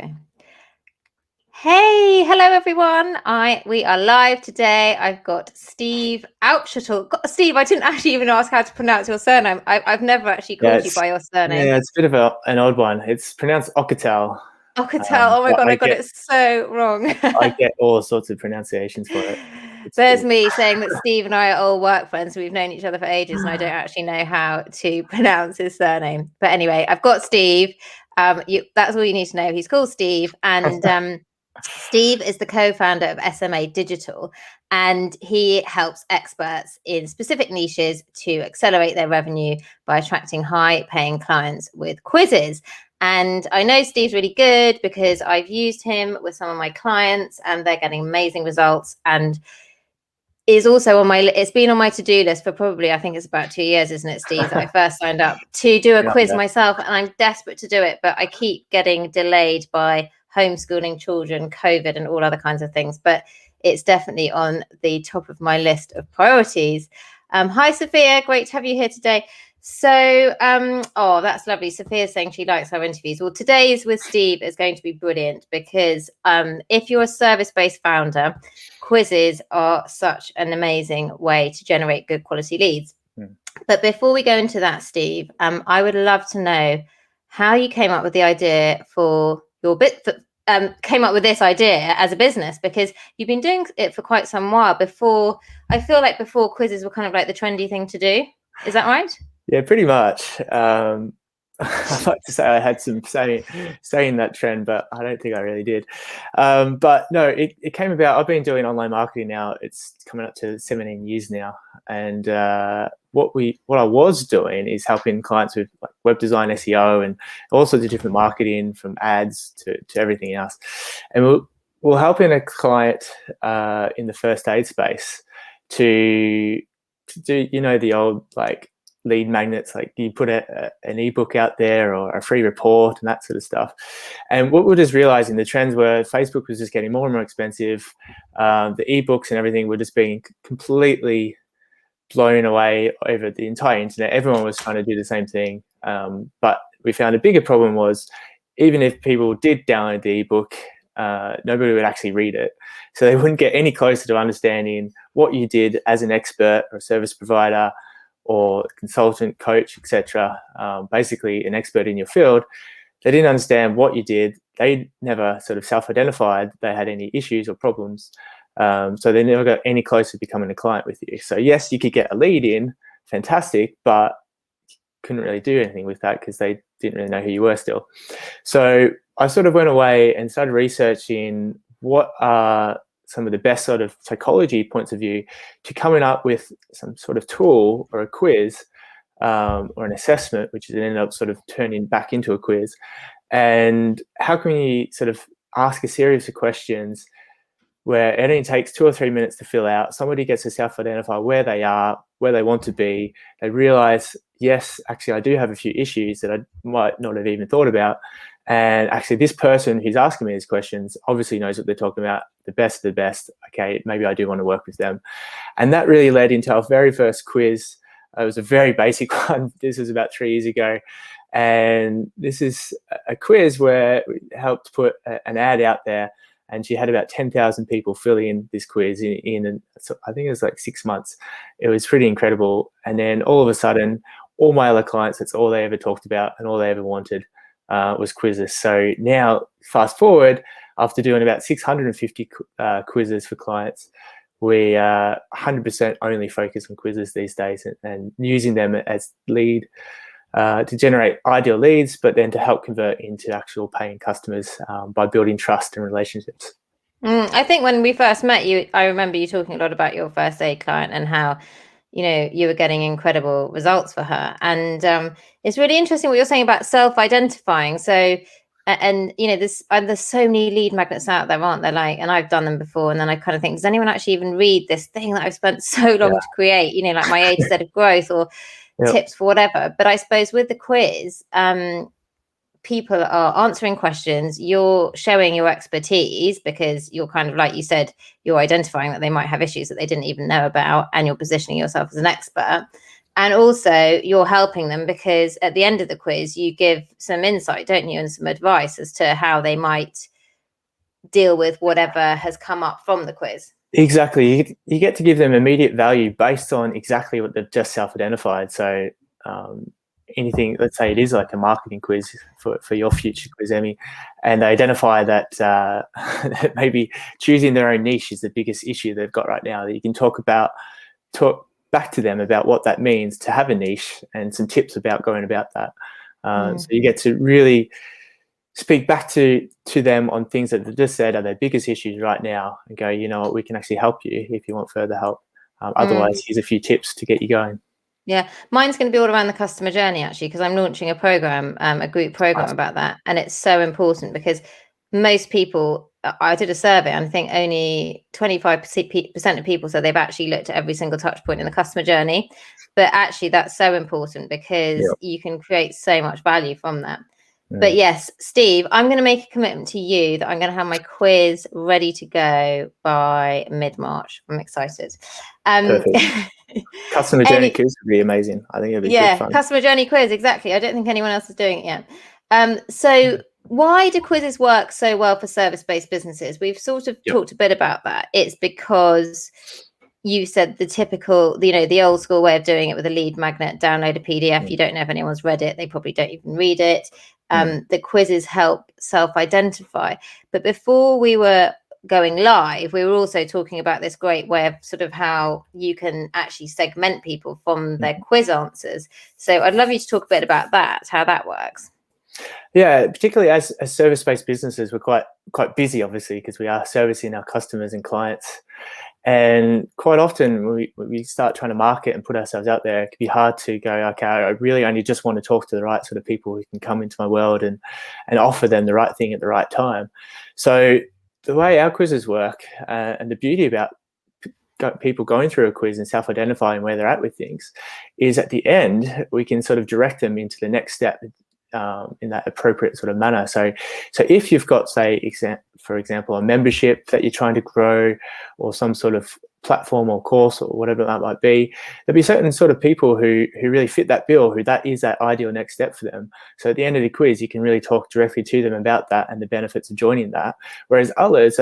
go. Hey, hello everyone. We are live today. I've got Steve Auchettl. Steve, I didn't actually even ask how to pronounce your surname. I've never actually called you by your surname. Yeah, it's a bit of an odd one. It's pronounced Auchettl. Auchettl. Oh my God, I got it so wrong. I get all sorts of pronunciations for it. There's me saying that Steve and I are all work friends. We've known each other for ages and I don't actually know how to pronounce his surname. But anyway, I've got Steve. That's all you need to know. He's called Steve. And Steve is the co-founder of SMA Digital, and he helps experts in specific niches to accelerate their revenue by attracting high-paying clients with quizzes. And I know Steve's really good because I've used him with some of my clients and they're getting amazing results, and is also on it's been on my to-do list for probably, I think it's about 2 years, isn't it, Steve, that I first signed up to do a quiz myself, and I'm desperate to do it, but I keep getting delayed by homeschooling children, COVID, and all other kinds of things. But it's definitely on the top of my list of priorities. Hi, Sophia. Great to have you here today. So, oh, that's lovely. Sophia's saying she likes our interviews. Well, today's with Steve is going to be brilliant because if you're a service-based founder, quizzes are such an amazing way to generate good quality leads. But before we go into that, Steve, I would love to know how you came up with the idea for your came up with this idea as a business, because you've been doing it for quite some while. I feel like before quizzes were kind of like the trendy thing to do. Is that right? Yeah, pretty much. I'd like to say I had some say in that trend, but I don't think I really did. But no, it came about. I've been doing online marketing now. It's coming up to 17 years now. And what I was doing is helping clients with like web design, SEO, and all sorts of different marketing, from ads to everything else. And we're helping a client in the first aid space to do, the old like lead magnets, like you put an ebook out there or a free report and that sort of stuff. And what we're just realizing, the trends were Facebook was just getting more and more expensive. The ebooks and everything were just being completely blown away over the entire internet. Everyone was trying to do the same thing. But we found a bigger problem was, even if people did download the ebook, nobody would actually read it. So they wouldn't get any closer to understanding what you did as an expert or a service provider or consultant, coach, etc. Basically an expert in your field. They didn't understand what you did. They never sort of self-identified they had any issues or problems. So they never got any closer to becoming a client with you. So yes, you could get a lead in, fantastic, but couldn't really do anything with that because they didn't really know who you were still. So I sort of went away and started researching what are some of the best sort of psychology points of view to coming up with some sort of tool or a quiz or an assessment, which ended up sort of turning back into a quiz. And how can we sort of ask a series of questions where it only takes 2 or 3 minutes to fill out. Somebody gets to self-identify where they are, where they want to be. They realize, yes, actually, I do have a few issues that I might not have even thought about. And actually, this person who's asking me these questions obviously knows what they're talking about, the best of the best. Okay, maybe I do want to work with them. And that really led into our very first quiz. It was a very basic one. This was about 3 years ago. And this is a quiz where we helped put an ad out there. And she had about 10,000 people fill in this quiz in I think it was like 6 months. It was pretty incredible. And then all of a sudden, all my other clients, that's all they ever talked about and all they ever wanted was quizzes. So now, fast forward, after doing about 650 quizzes for clients, we 100% only focus on quizzes these days and using them as lead to generate ideal leads, but then to help convert into actual paying customers by building trust and relationships. I think when we first met you, I remember you talking a lot about your first aid client and how, you were getting incredible results for her. And it's really interesting what you're saying about self-identifying. So, and there's so many lead magnets out there, aren't there? Like, and I've done them before, and then I kind of think, does anyone actually even read this thing that I've spent so long to create? Like my A to Z of growth or tips for whatever. But I suppose with the quiz, people are answering questions, you're showing your expertise because you're kind of, like you said, you're identifying that they might have issues that they didn't even know about, and you're positioning yourself as an expert. And also you're helping them because at the end of the quiz, you give some insight, don't you, and some advice as to how they might deal with whatever has come up from the quiz. Exactly. You get to give them immediate value based on exactly what they've just self-identified. So anything, let's say it is like a marketing quiz for your future quiz, Emmy, and they identify that, that maybe choosing their own niche is the biggest issue they've got right now, that you can talk back to them about what that means to have a niche and some tips about going about that. So you get to really speak back to them on things that they've just said are their biggest issues right now, and go, you know what, we can actually help you if you want further help. Otherwise, here's a few tips to get you going. Yeah, mine's going to be all around the customer journey, actually, because I'm launching a program, a group program about that. And it's so important because most people, I did a survey, and I think only 25% of people said they've actually looked at every single touch point in the customer journey. But actually, that's so important because you can create so much value from that. But yes, Steve, I'm going to make a commitment to you that I'm going to have my quiz ready to go by mid-March. I'm excited. Perfect. Customer journey quiz would be amazing. I think it'd be good fun. Customer journey quiz, exactly. I don't think anyone else is doing it yet. So why do quizzes work so well for service-based businesses? We've sort of talked a bit about that. It's because you said the typical, the old school way of doing it with a lead magnet, download a PDF. You don't know if anyone's read it. They probably don't even read it. The quizzes help self-identify. But before we were going live, we were also talking about this great way of sort of how you can actually segment people from their quiz answers. So I'd love you to talk a bit about that, how that works. Yeah, particularly as service-based businesses, we're quite busy, obviously, because we are servicing our customers and clients. And quite often when we start trying to market and put ourselves out there, it can be hard to go, okay, I really only just want to talk to the right sort of people who can come into my world and offer them the right thing at the right time. So the way our quizzes work, and the beauty about people going through a quiz and self-identifying where they're at with things, is at the end, we can sort of direct them into the next step in that appropriate sort of manner. So if you've got, say, for example, a membership that you're trying to grow, or some sort of platform or course or whatever that might be, there'll be certain sort of people who really fit that bill, who that is that ideal next step for them. So at the end of the quiz, you can really talk directly to them about that and the benefits of joining that. Whereas others,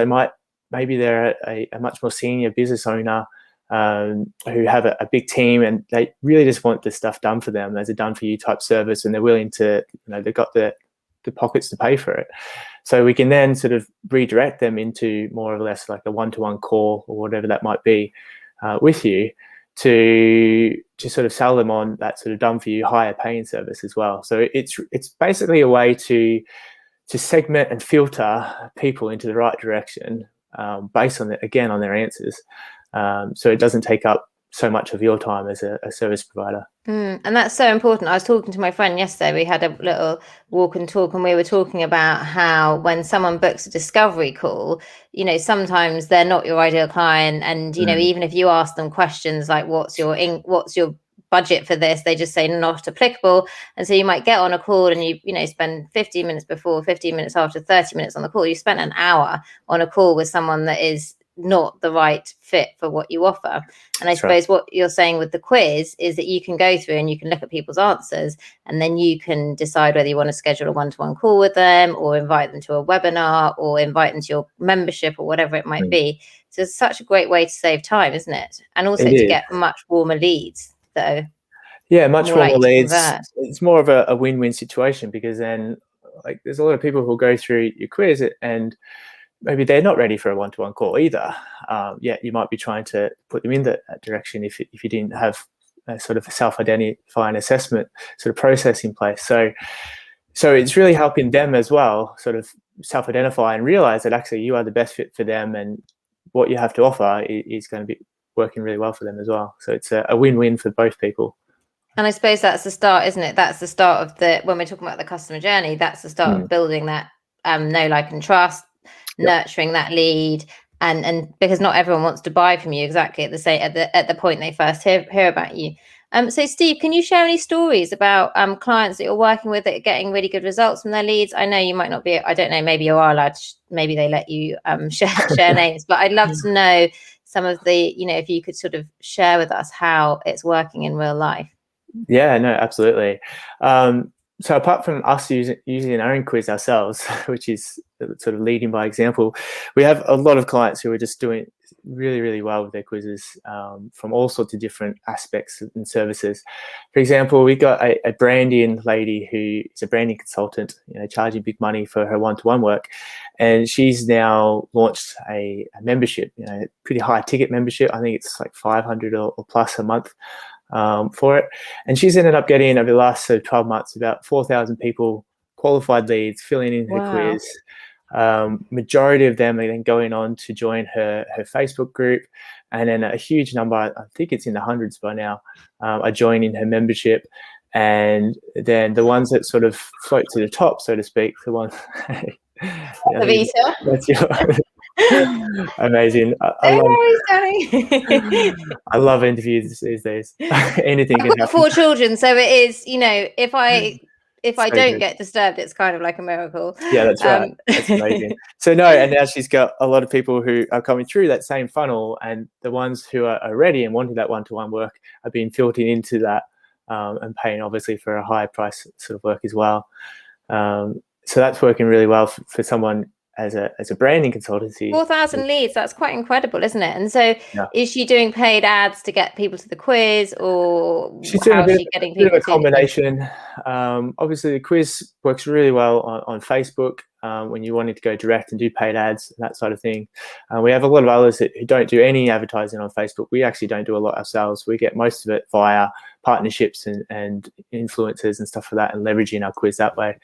maybe they're a much more senior business owner, who have a big team, and they really just want this stuff done for them as a done for you type service, and they're willing to, they've got the pockets to pay for it. So we can then sort of redirect them into more or less like a one-to-one call or whatever that might be with you, to sort of sell them on that sort of done for you higher paying service as well. So it's basically a way to segment and filter people into the right direction, based on their answers. So it doesn't take up so much of your time as a service provider. And that's so important. I was talking to my friend yesterday. We had a little walk and talk, and we were talking about how when someone books a discovery call, sometimes they're not your ideal client. And, even if you ask them questions like, what's your budget for this, they just say not applicable. And so you might get on a call and you spend 15 minutes before, 15 minutes after, 30 minutes on the call. You spent an hour on a call with someone that is not the right fit for what you offer. And I suppose what you're saying with the quiz is that you can go through and you can look at people's answers, and then you can decide whether you want to schedule a one-to-one call with them, or invite them to a webinar, or invite them to your membership, or whatever it might be. So it's such a great way to save time, isn't it? And also to get much warmer leads. So much warmer leads. It's more of a win-win situation, because then there's a lot of people who go through your quiz and maybe they're not ready for a one-to-one call either. You might be trying to put them in that direction if you didn't have a sort of a self-identifying assessment sort of process in place. So it's really helping them as well sort of self-identify and realize that actually you are the best fit for them, and what you have to offer is going to be working really well for them as well. So it's a win-win for both people. And I suppose that's the start, isn't it? That's the start of when we're talking about the customer journey, that's the start of building that know, like, and trust, nurturing that lead, and because not everyone wants to buy from you exactly at the point they first hear about you. So Steve, can you share any stories about clients that you're working with that are getting really good results from their leads? I know you might not be, I don't know, maybe you are allowed to, maybe they let you share names, but I'd love to know some of the, if you could sort of share with us how it's working in real life. Yeah, no, absolutely. So apart from us using our own quiz ourselves, which is sort of leading by example, we have a lot of clients who are just doing really, really well with their quizzes from all sorts of different aspects and services. For example, we got a branding lady who is a branding consultant, charging big money for her one-to-one work, and she's now launched a membership, pretty high ticket membership. I think it's like 500 or plus a month for it. And she's ended up getting, over the last 12 months, about 4,000 people, qualified leads, filling in her Wow. quiz. Majority of them are then going on to join her Facebook group. And then a huge number, I think it's in the hundreds by now, are joining her membership. And then the ones that sort of float to the top, so to speak, the ones... Lisa. That's your... Amazing. I Don't love worry, Danny. I love interviews these days. Anything can I've got happen. 4 children, so it is, if I So don't good. get disturbed, it's kind of like a miracle. Yeah, that's right. That's amazing. So no, and now she's got a lot of people who are coming through that same funnel, and the ones who are ready and wanting that one-to-one work are being filtered into that, and paying obviously for a higher price sort of work as well. So that's working really well for someone as a branding consultancy. 4,000 leads, that's quite incredible, isn't it? And so Yeah. is she doing paid ads to get people to the quiz, or She's doing how is she getting bit of people a to the quiz? combination. Obviously, the quiz works really well on Facebook when you wanted to go direct and do paid ads and that sort of thing. We have a lot of others who don't do any advertising on Facebook. We actually don't do a lot ourselves. We get most of it via partnerships and influencers and stuff like that, and leveraging our quiz that way.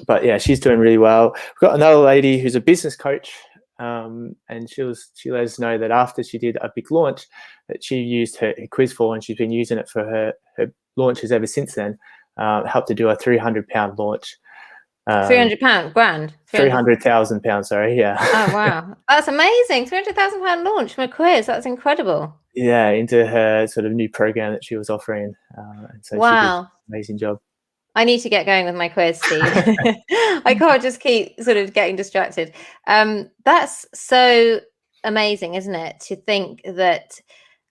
But yeah, she's doing really well. We've got another lady who's a business coach, and she let us know that after she did a big launch that she used her quiz for, and she's been using it for her launches ever since then. Helped to do a £300 launch. £300 grand. £300,000, sorry. Yeah. Oh wow, that's amazing! £300,000 launch from a quiz. That's incredible. Yeah, into her sort of new program that she was offering, and so she did an amazing job. I need to get going with my quiz, Steve. I can't just keep sort of getting distracted. That's so amazing, isn't it? To think that,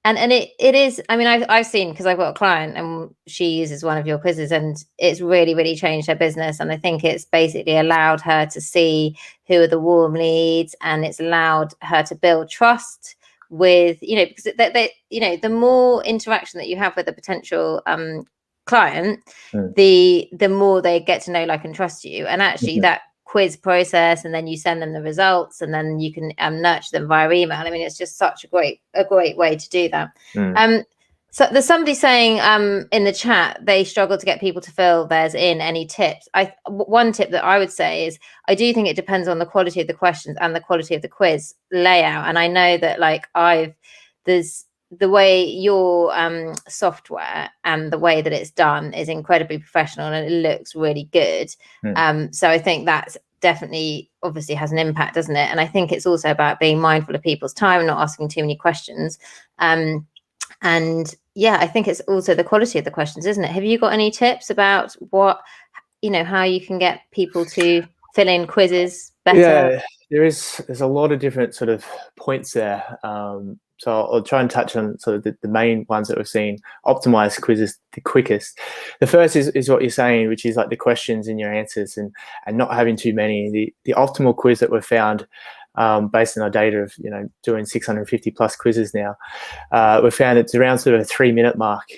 and it is. I mean, I've seen, because I've got a client and she uses one of your quizzes, and it's really, really changed her business. And I think it's basically allowed her to see who are the warm leads, and it's allowed her to build trust with, because the more interaction that you have with a potential client, the more they get to know, like, and trust you. And actually that quiz process, and then you send them the results, and then you can nurture them via email. I mean, it's just such a great way to do that. So there's somebody saying in the chat they struggle to get people to fill theirs in. Any tips? One tip that I would say is, I do think it depends on the quality of the questions and the quality of the quiz layout. And I know that, like, there's the way your software and the way that it's done is incredibly professional, and it looks really good. So I think that's definitely, obviously, has an impact, doesn't it? And I think it's also about being mindful of people's time and not asking too many questions. And yeah, I think it's also the quality of the questions, isn't it? Have you got any tips about how you can get people to fill in quizzes better? Yeah, there's a lot of different sort of points there. So I'll try and touch on sort of the main ones that we've seen optimize quizzes the quickest. The first is what you're saying, which is like the questions and your answers, and not having too many. The optimal quiz that we've found, based on our data of doing 650 plus quizzes now, we've found it's around sort of a 3-minute mark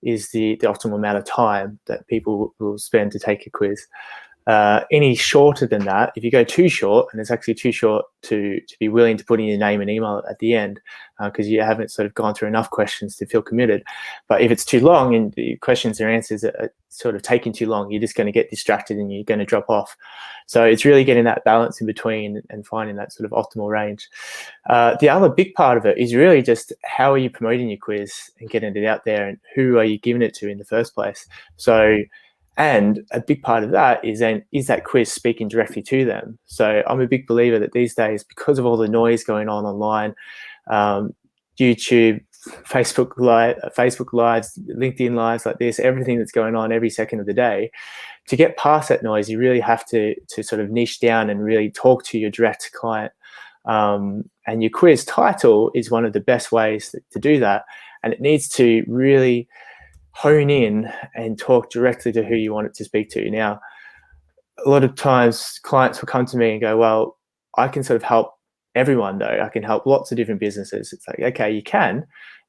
is the optimal amount of time that people will spend to take a quiz. Any shorter than that, if you go too short, and it's actually too short to be willing to put in your name and email at the end, because you haven't sort of gone through enough questions to feel committed. But if it's too long and the questions or answers are sort of taking too long, you're just going to get distracted and you're going to drop off. So it's really getting that balance in between and finding that sort of optimal range. The other big part of it is really just how are you promoting your quiz and getting it out there, and who are you giving it to in the first place. And a big part of that is that quiz speaking directly to them. So I'm a big believer that these days, because of all the noise going on online, YouTube, Facebook Lives, LinkedIn Lives like this, everything that's going on every second of the day, to get past that noise, you really have to sort of niche down and really talk to your direct client. And your quiz title is one of the best ways to do that. And it needs to really hone in and talk directly to who you want it to speak to. Now, a lot of times clients will come to me and go, well, I can sort of help everyone though. I can help lots of different businesses. It's like, okay, you can,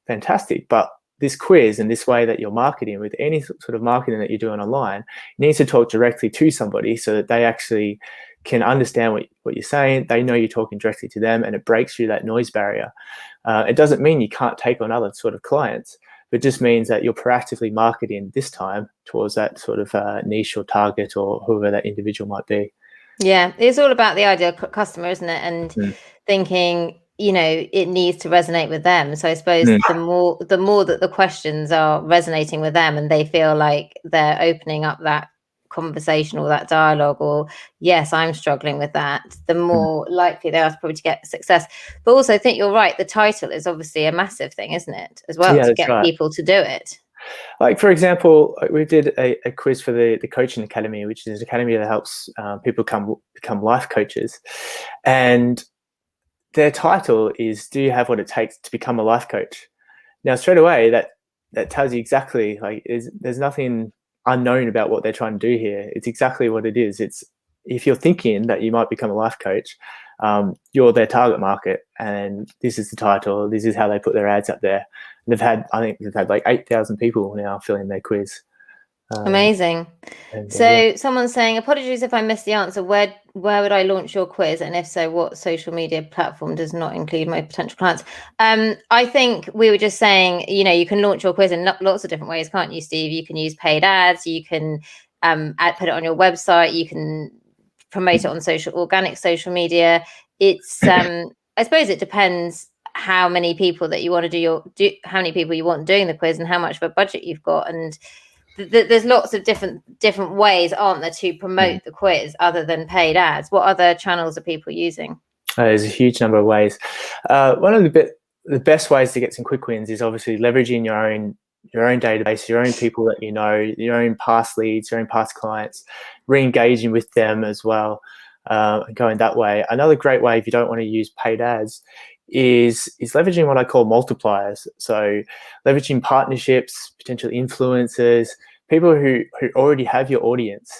fantastic. But this quiz and this way that you're marketing, with any sort of marketing that you're doing online, you need to talk directly to somebody so that they actually can understand what you're saying. They know you're talking directly to them, and it breaks through that noise barrier. It doesn't mean you can't take on other sort of clients. It just means that you're proactively marketing this time towards that sort of niche or target or whoever that individual might be. Yeah, it's all about the ideal customer, isn't it? And thinking, it needs to resonate with them. So I suppose the more that the questions are resonating with them and they feel like they're opening up that conversation or that dialogue, or yes, I'm struggling with that, the more likely they are probably to get success. But also I think you're right, the title is obviously a massive thing, isn't it, as well, Yeah, to that's get right. people to do it. Like, for example, we did a quiz for the Coaching Academy, which is an academy that helps people become life coaches. And their title is, do you have what it takes to become a life coach? Now, straight away, that tells you exactly, like, there's nothing unknown about what they're trying to do here. It's exactly what it is. It's, if you're thinking that you might become a life coach, you're their target market, and this is the title. This is how they put their ads up there. And I think they've had like 8,000 people now filling their quiz. Amazing. So someone's saying, apologies if I missed the answer. Where would I launch your quiz? And if so, what social media platform does not include my potential clients? I think we were just saying, you can launch your quiz in lots of different ways, can't you, Steve? You can use paid ads. You can put it on your website. You can promote it on organic social media. It's I suppose it depends how many people that you want to how many people you want doing the quiz and how much of a budget you've got. And there's lots of different ways, aren't there, to promote the quiz other than paid ads? What other channels are people using? There's a huge number of ways. One of the best ways to get some quick wins is obviously leveraging your own database, your own people that you know, your own past leads, your own past clients, re-engaging with them as well, going that way. Another great way, if you don't want to use paid ads, is leveraging what I call multipliers. So leveraging partnerships, potential influencers, people who already have your audience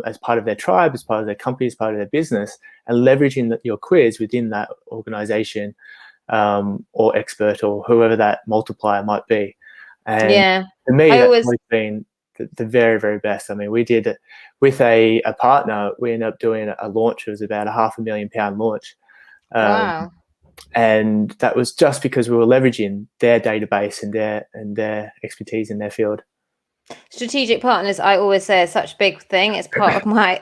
as part of their tribe, as part of their company, as part of their business, and leveraging your quiz within that organization or expert or whoever that multiplier might be. And for me, that's always been the very, very best. I mean, we did it with a partner. We ended up doing a launch. It was about a £500,000 launch. Wow. And that was just because we were leveraging their database and their expertise in their field. Strategic partners, I always say, is such a big thing. It's part of my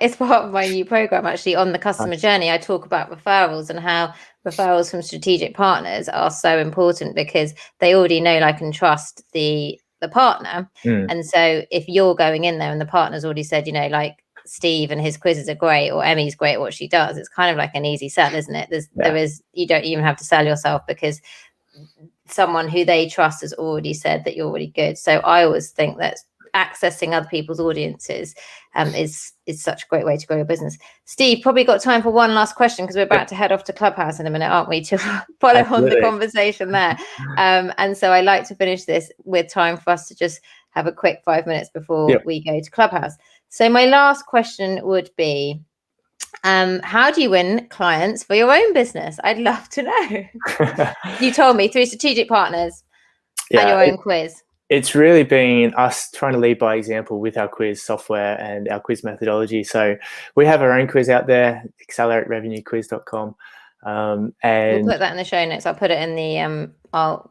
new program, actually, on the customer journey. I talk about referrals and how referrals from strategic partners are so important because they already know, like, and trust the partner. And so if you're going in there and the partner's already said, like, Steve and his quizzes are great, or Emmy's great at what she does, it's kind of like an easy sell, isn't it? You don't even have to sell yourself because someone who they trust has already said that you're really good. So I always think that accessing other people's audiences is such a great way to grow your business. Steve, probably got time for one last question because we're about to head off to Clubhouse in a minute, aren't we, to follow on the conversation there. And so I like to finish this with time for us to just have a quick 5 minutes before we go to Clubhouse. So my last question would be, how do you win clients for your own business? I'd love to know. You told me through strategic partners and your own quiz. It's really been us trying to lead by example with our quiz software and our quiz methodology. So we have our own quiz out there, acceleraterevenuequiz.com. And we'll put that in the show notes. I'll put it in the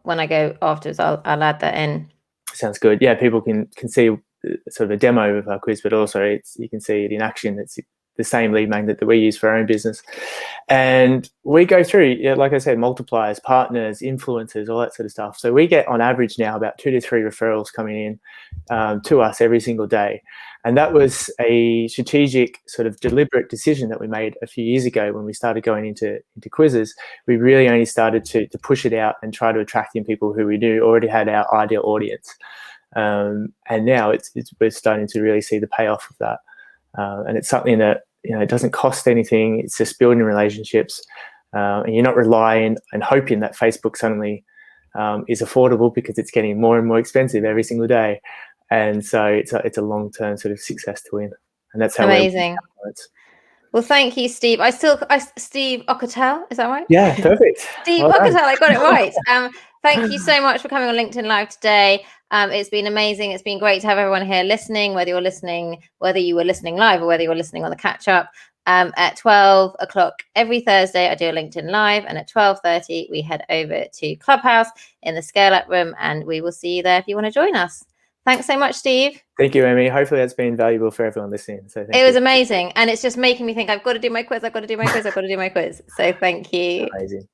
when I go afterwards, I'll add that in. Sounds good. Yeah, people can see sort of a demo of our quiz, but also you can see it in action. It's the same lead magnet that we use for our own business. And we go through, like I said, multipliers, partners, influencers, all that sort of stuff. So we get on average now about 2 to 3 referrals coming in to us every single day. And that was a strategic sort of deliberate decision that we made a few years ago when we started going into quizzes. We really only started to push it out and try to attract in people who we knew already had our ideal audience. And now we're starting to really see the payoff of that. And it's something that, it doesn't cost anything. It's just building relationships. And you're not relying and hoping that Facebook suddenly is affordable because it's getting more and more expensive every single day. And so it's a long-term sort of success to win. And that's how amazing. Well, thank you, Steve. Steve Auchettl, is that right? Yeah, perfect. Steve Auchettl, I got it right. Thank you so much for coming on LinkedIn Live today. It's been amazing. It's been great to have everyone here listening, whether you were listening live or whether you were listening on the catch up. At 12 o'clock every Thursday, I do a LinkedIn Live, and at 12:30, we head over to Clubhouse in the Scale Up room, and we will see you there if you want to join us. Thanks so much, Steve. Thank you, Amy. Hopefully that's been valuable for everyone listening. So it was amazing. And it's just making me think I've got to do my quiz. So thank you. Amazing.